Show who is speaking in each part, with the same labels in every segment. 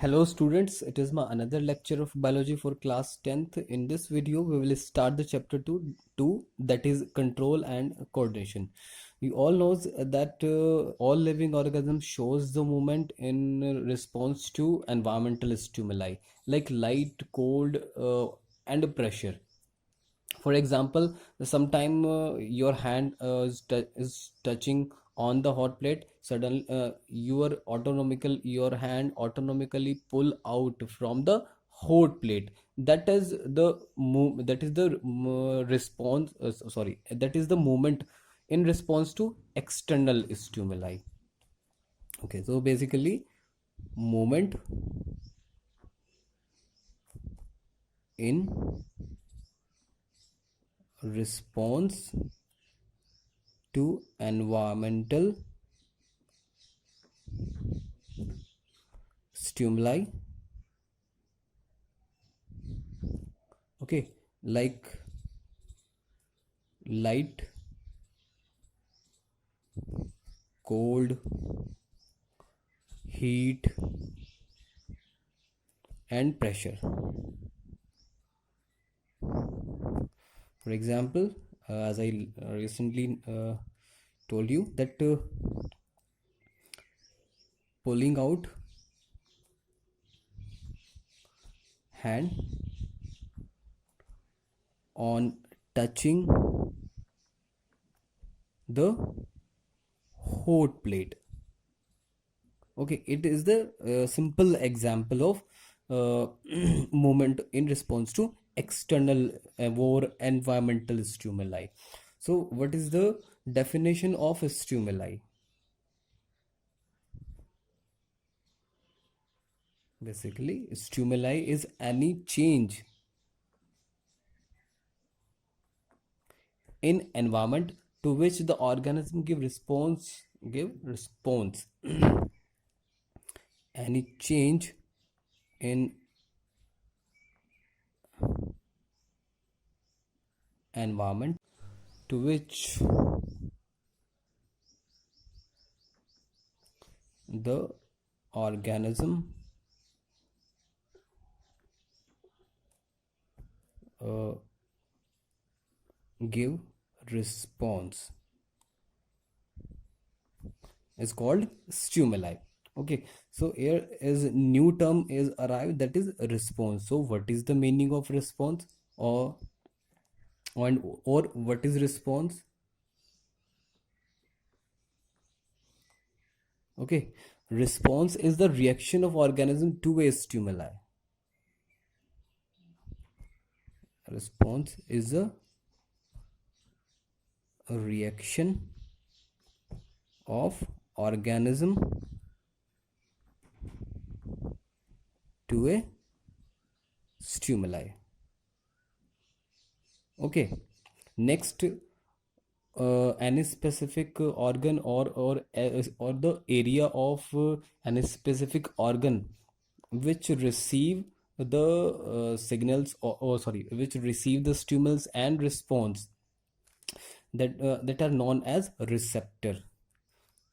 Speaker 1: Hello students, it is my another lecture of biology for class 10th. In this video, we will start the chapter 2 that is control and coordination. We all knows that all living organisms shows the movement in response to environmental stimuli like light, cold and pressure. For example, sometime your hand is touching on the hot plate. Suddenly your hand autonomically pull out from the hot plate. That is the response, sorry, that is the movement in response to external stimuli. Okay, so basically movement in response to environmental stimuli. Okay, like light, cold, heat and pressure. For example, as I recently told you that pulling out hand on touching the hot plate. Okay, it is the simple example of movement in response to external or environmental stimuli. So what is the definition of a stimuli? Basically, stimuli is any change in environment to which the organism give response. Any change in environment to which the organism uh, give response is called stimuli. Okay, so here is new term is arrived, that is response. So what is the meaning of response, or what is response? Okay, response is the reaction of organism to a stimuli. Response is a reaction of organism to a stimuli. Okay, next, any specific organ or the area of any specific organ which receive the signals, or sorry, which receive the stimulus and response, that are known as receptor.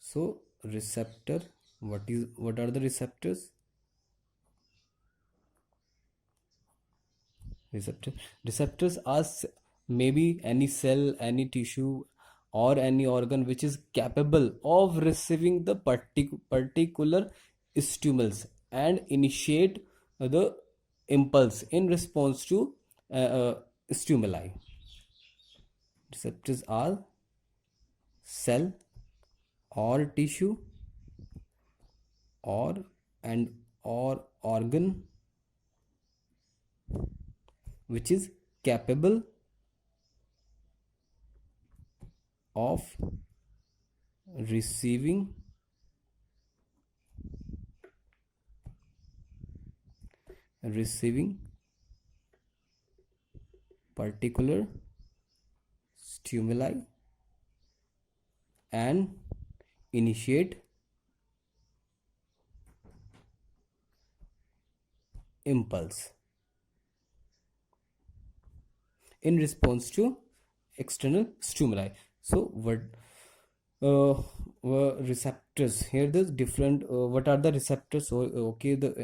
Speaker 1: So receptor, what are the receptors? Receptors are maybe any cell, any tissue or any organ which is capable of receiving the particular stimulus and initiate the impulse in response to stimuli. Receptors are cell or tissue or organ which is capable of receiving particular stimuli and initiate impulse in response to external stimuli. So what receptors. Here there's different what are the receptors? So okay, the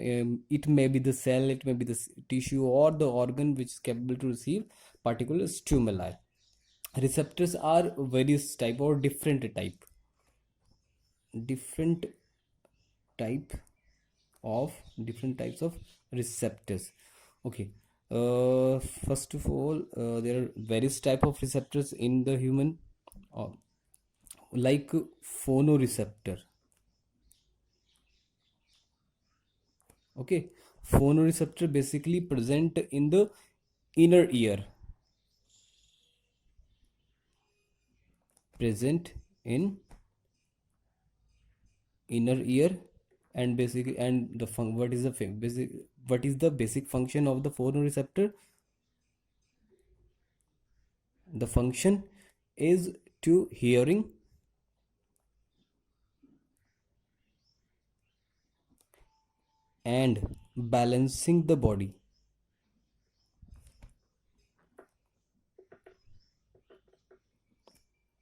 Speaker 1: it may be the cell, it may be the tissue or the organ which is capable to receive particular stimuli. Receptors are various type or different type of different types of receptors. Okay, first of all, there are various type of receptors in the human, uh, like phonoreceptor. Okay, phonoreceptor basically present in the inner ear, present in inner ear, and basically, and the what is the basic, what is the basic function of the phonoreceptor? The function is to hearing and balancing the body.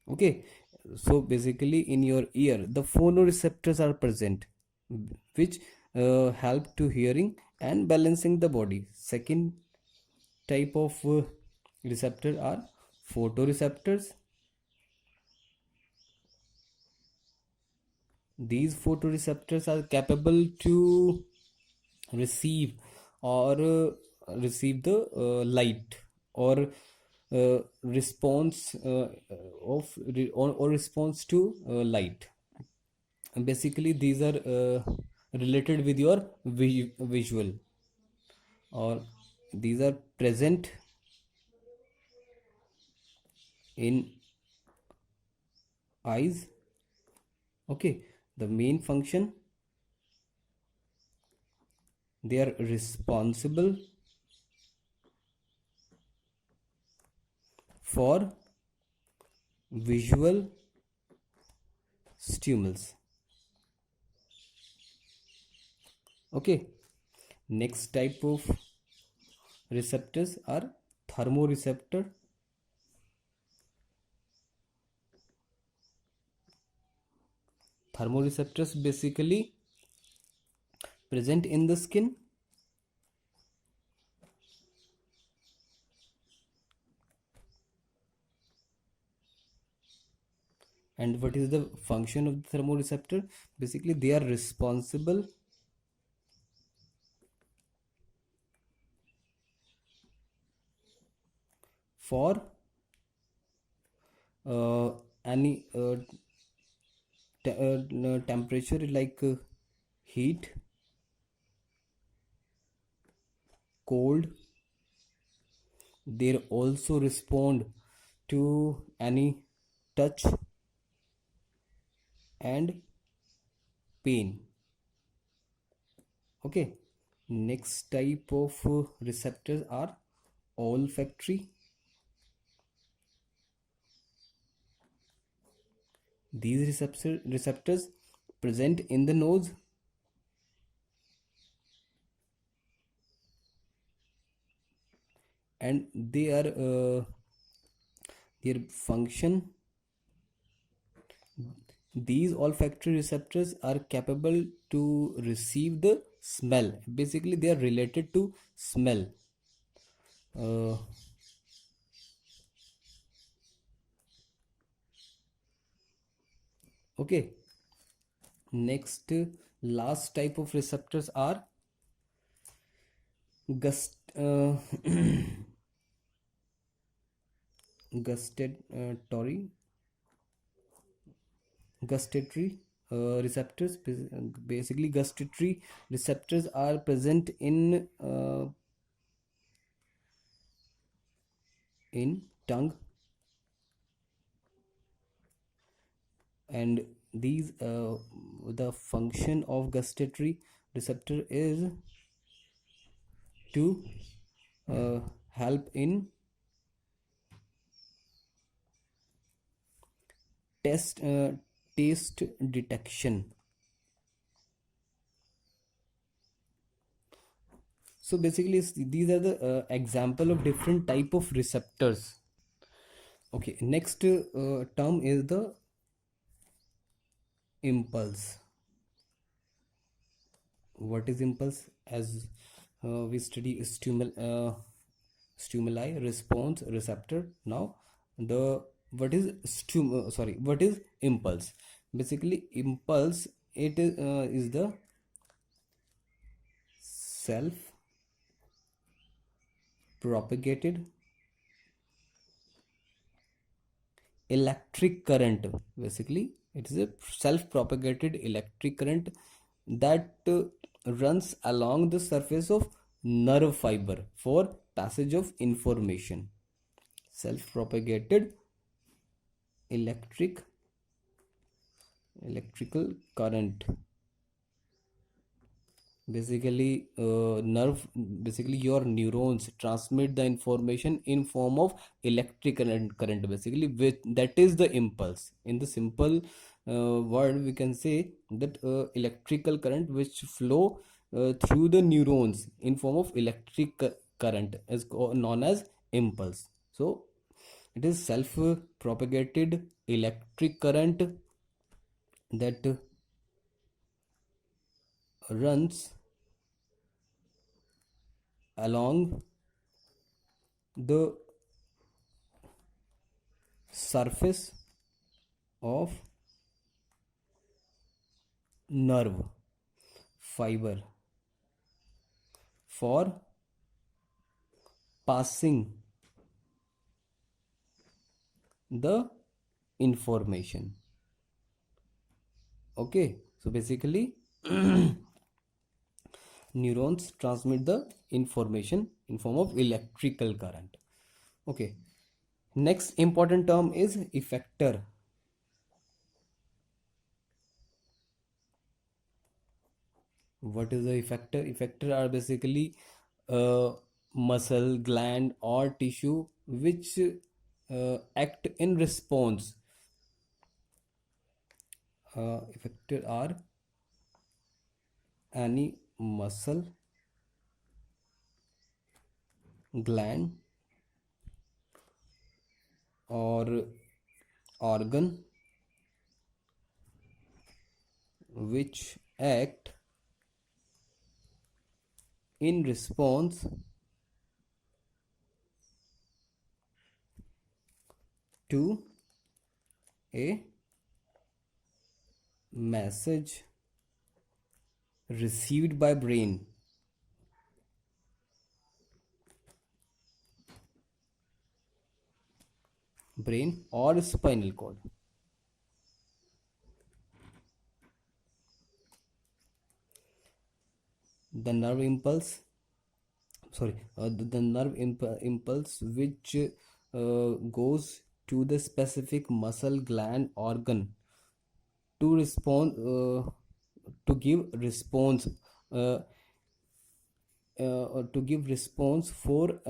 Speaker 1: Okay, so basically in your ear the phonoreceptors are present, which help to hearing and balancing the body. Second type of receptor are photoreceptors. These photoreceptors are capable to receive or receive the light or response or response to light. And basically these are related with your visual, or these are present in eyes. Okay, the main function, they are responsible for visual stimulus. Okay, next type of receptors are thermoreceptor. Thermoreceptors basically present in the skin, and what is the function of the thermoreceptor? Basically they are responsible for any temperature, like heat, cold. They also respond to any touch and pain. Okay, next type of receptors are olfactory. These receptors present in the nose, and they are their function, these olfactory receptors are capable to receive the smell. Basically they are related to smell. uh, okay, next last type of receptors are gust gustatory gustatory receptors. Basically gustatory receptors are present in tongue, and these the function of gustatory receptor is to help in test taste detection. So basically these are the example of different type of receptors. Okay, next term is the Impulse. What is impulse? As we study stimuli, response, receptor. Now, the what is impulse? Basically, impulse, is the self propagated electric current. Basically, it is a self propagated electric current that runs along the surface of nerve fiber for passage of information. Self propagated electric electrical current. Basically, basically your neurons transmit the information in form of electric current, basically, with that is the impulse. In the simple word, we can say that electrical current which flow through the neurons in form of electric current is known as impulse. So it is self propagated electric current that runs along the surface of nerve fiber for passing the information. Okay, so basically neurons transmit the information in form of electrical current. Okay, next important term is effector. What is the effector? Effector are basically muscle, gland, or tissue which act in response. Effector are any muscle, gland, or organ which act in response to a message received by brain or spinal cord. The nerve impulse, the nerve impulse which goes to the specific muscle, gland, organ to respond, to give response, uh, to give response for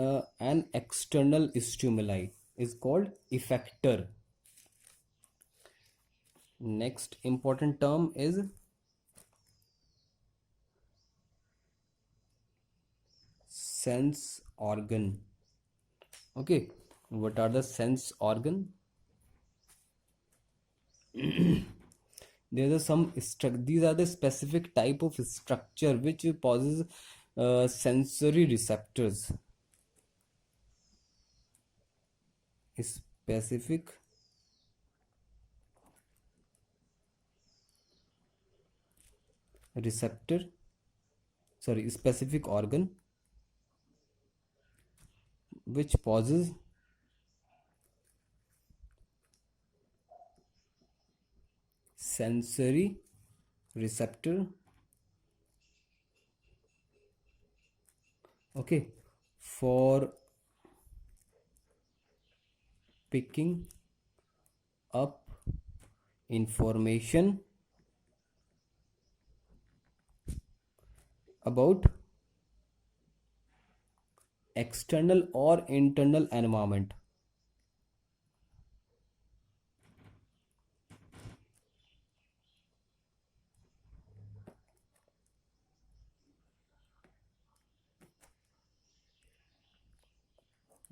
Speaker 1: an external stimuli is called effector. Next important term is sense organ. Okay, what are the sense organ? There are some these are the specific type of structure which possess sensory receptors. Specific receptor, specific organ which possess sensory receptor. Okay, for picking up information about external or internal environment.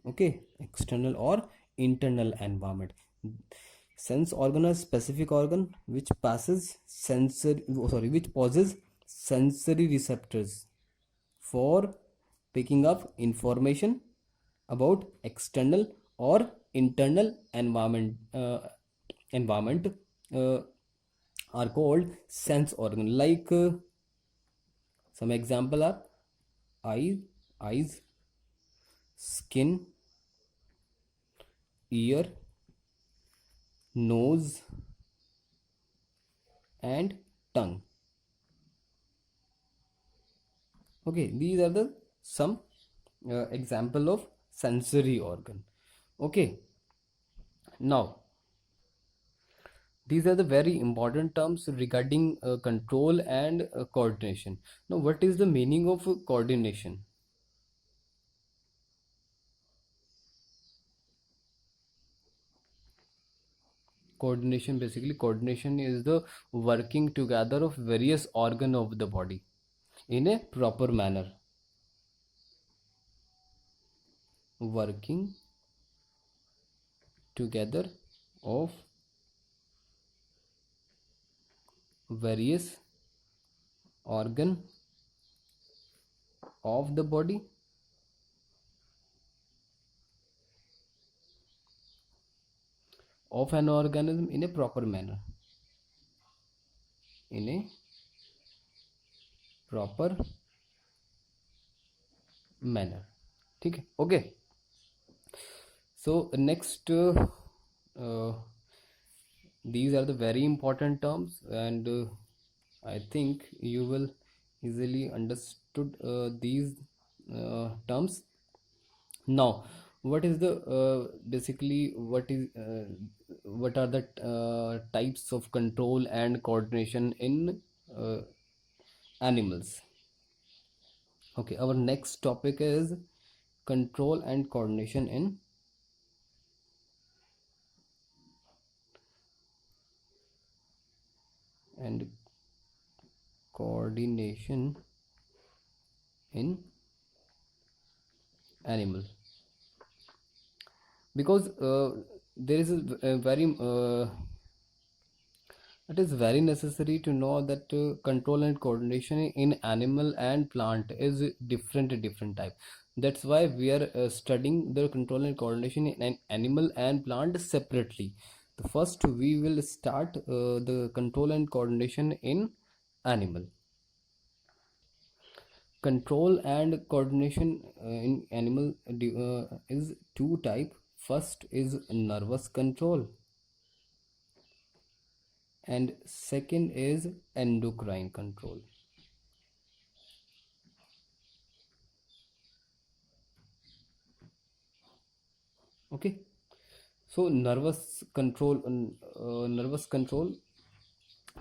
Speaker 1: Okay, external or internal environment. Sense organ are specific organ which which possesses sensory receptors for picking up information about external or internal environment uh, are called sense organ. Like some example are eye, eyes, skin, ear, nose, and tongue. Okay, these are the some example of sensory organ. Okay, now these are the very important terms regarding control and coordination. Now, what is the meaning of coordination? Coordination, basically coordination is the working together of various organ of the body in a proper manner. Working together of various organ of the body of an organism in a proper manner. In a proper manner. ठीक है? Okay. So next, uh, these are the very important terms, and I think you will easily understood these terms. Now, what is the basically what are the types of control and coordination in uh, animals? Okay, our next topic is control and coordination in and coordination in animal, because there is a very it is very necessary to know that control and coordination in animal and plant is different type. That's why we are studying the control and coordination in an animal and plant separately. The first we will start the control and coordination in animal. Control and coordination in animal is two type. First is nervous control and second is endocrine control. Okay, so nervous control,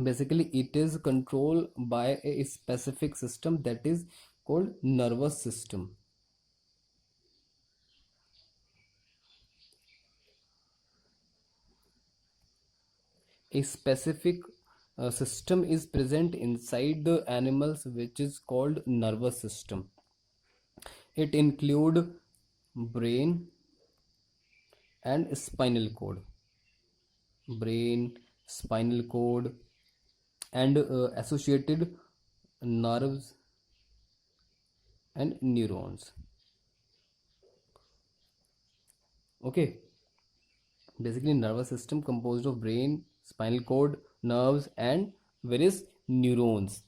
Speaker 1: basically it is controlled by a specific system that is called nervous system. A specific system is present inside the animals which is called nervous system. It include brain and spinal cord. Brain, spinal cord, and associated nerves and neurons. Okay, basically nervous system composed of brain, spinal cord, nerves, and various neurons.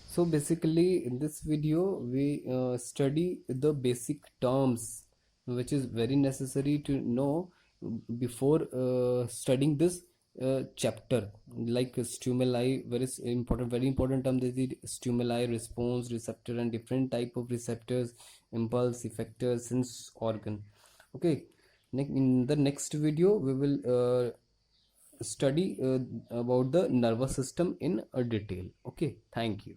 Speaker 1: So basically in this video we study the basic terms which is very necessary to know before studying this chapter, like stimuli, very important term is the stimuli, response, receptor, and different type of receptors, impulse, effectors, sense organ. Okay, in the next video we will study about the nervous system in a detail. Okay, thank you.